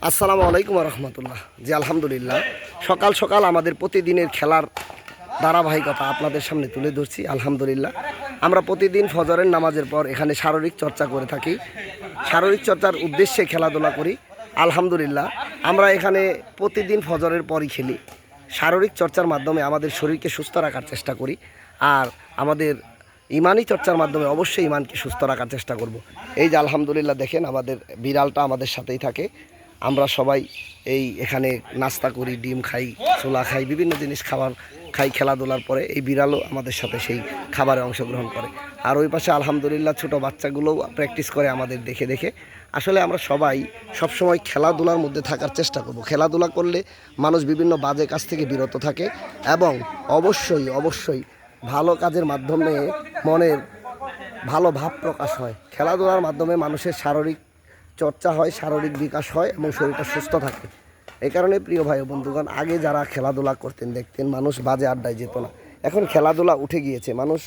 আসসালামু আলাইকুম রহমতুল্লাহ। জি আলহামদুলিল্লাহ, সকাল সকাল আমাদের প্রতিদিনের খেলার ধারাবাহিকতা আপনাদের সামনে তুলে ধরছি। আলহামদুলিল্লাহ, আমরা প্রতিদিন ফজরের নামাজের পর এখানে শারীরিক চর্চা করে থাকি। শারীরিক চর্চার উদ্দেশ্যে খেলাধুলা করি। আলহামদুলিল্লাহ, আমরা এখানে প্রতিদিন ফজরের পরই খেলি। শারীরিক চর্চার মাধ্যমে আমাদের শরীরকে সুস্থ রাখার চেষ্টা করি, আর আমাদের ইমানি চর্চার মাধ্যমে অবশ্যই ইমানকে সুস্থ রাখার চেষ্টা করব। এই যে আলহামদুলিল্লাহ দেখেন, আমাদের বিড়ালটা আমাদের সাথেই থাকে। আমরা সবাই এখানে নাস্তা করি, ডিম খাই, ছোলা খাই, বিভিন্ন জিনিস খাবার খাই। খেলাধুলার পরে এই বিড়ালও আমাদের সাথে সেই খাবারে অংশগ্রহণ করে। আর ওই পাশে আলহামদুলিল্লাহ ছোটো বাচ্চাগুলোও প্র্যাকটিস করে আমাদের দেখে দেখে। আসলে আমরা সবাই সবসময় খেলাধুলার মধ্যে থাকার চেষ্টা করব। খেলাধুলা করলে মানুষ বিভিন্ন বাজে কাজ থেকে বিরত থাকে এবং অবশ্যই ভালো কাজের মাধ্যমে মনের ভালো ভাব প্রকাশ হয়। খেলাধুলার মাধ্যমে মানুষের শারীরিক চর্চা হয়, শারীরিক বিকাশ হয় এবং শরীরটা সুস্থ থাকে। এই কারণে প্রিয় ভাই ও বন্ধুগণ, আগে যারা খেলাধুলা করতেন দেখতেন মানুষ বাজে আড্ডায় যেত না। এখন খেলাধুলা উঠে গিয়েছে, মানুষ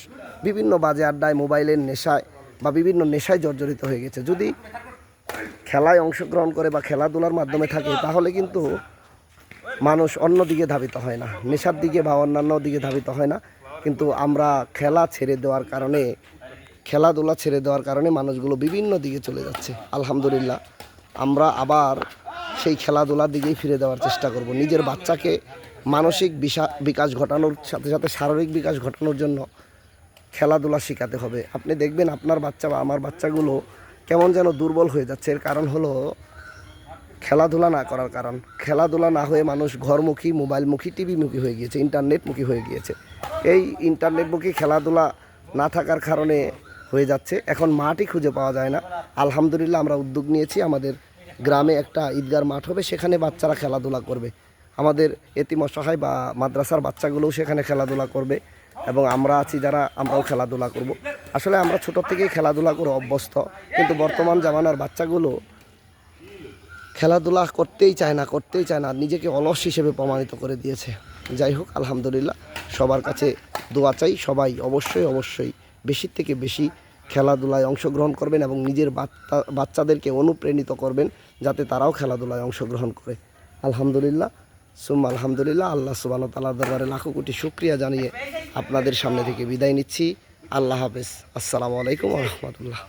বিভিন্ন বাজে আড্ডায়, মোবাইলের নেশায় বা বিভিন্ন নেশায় জর্জরিত হয়ে গেছে। যদি খেলায় অংশগ্রহণ করে বা খেলাধুলার মাধ্যমে থাকে, তাহলে কিন্তু মানুষ অন্য দিকে ধাবিত হয় না, নেশার দিকে বা অন্যান্য দিকে ধাবিত হয় না। কিন্তু আমরা খেলাধুলা ছেড়ে দেওয়ার কারণে মানুষগুলো বিভিন্ন দিকে চলে যাচ্ছে। আলহামদুলিল্লাহ, আমরা আবার সেই খেলাধুলার দিকেই ফিরে দেওয়ার চেষ্টা করব। নিজের বাচ্চাকে মানসিক বিকাশ ঘটানোর সাথে সাথে শারীরিক বিকাশ ঘটানোর জন্য খেলাধুলা শেখাতে হবে। আপনি দেখবেন আপনার বাচ্চা বা আমার বাচ্চাগুলো কেমন যেন দুর্বল হয়ে যাচ্ছে। এর কারণ হলো খেলাধুলা না করার কারণ। খেলাধুলা না হয়ে মানুষ ঘরমুখী, মোবাইলমুখী, টিভিমুখী হয়ে গিয়েছে, ইন্টারনেটমুখী হয়ে গিয়েছে। এই ইন্টারনেটমুখী খেলাধুলা না থাকার কারণে হয়ে যাচ্ছে এখন মাঠই খুঁজে পাওয়া যায় না। আলহামদুলিল্লাহ, আমরা উদ্যোগ নিয়েছি, আমাদের গ্রামে একটা ঈদগার মাঠ হবে, সেখানে বাচ্চারা খেলাধুলা করবে। আমাদের এতিম অসহায় বা মাদ্রাসার বাচ্চাগুলোও সেখানে খেলাধুলা করবে এবং আমরা আছি যারা, আমরাও খেলাধুলা করব। আসলে আমরা ছোটো থেকেই খেলাধুলা করে অভ্যস্ত, কিন্তু বর্তমান জামানার বাচ্চাগুলো খেলাধুলা করতেই চায় না, নিজেকে অলস হিসেবে প্রমাণিত করে দিয়েছে। যাই হোক, আলহামদুলিল্লাহ, সবার কাছে দোয়া চাই। সবাই অবশ্যই বেশি থেকে বেশি খেলাধুলায় অংশগ্রহণ করবেন এবং নিজের বাচ্চাদেরকে অনুপ্রাণিত করবেন যাতে তারাও খেলাধুলায় অংশগ্রহণ করে। আলহামদুলিল্লাহ, আলহামদুলিল্লাহ। আল্লাহ সুবহানাহু ওয়া তাআলার দরবারে লাখো কোটি শুকরিয়া জানিয়ে আপনাদের সামনে থেকে বিদায় নিচ্ছি। আল্লাহ হাফেজ। আসসালামু আলাইকুম ওয়া রাহমাতুল্লাহ।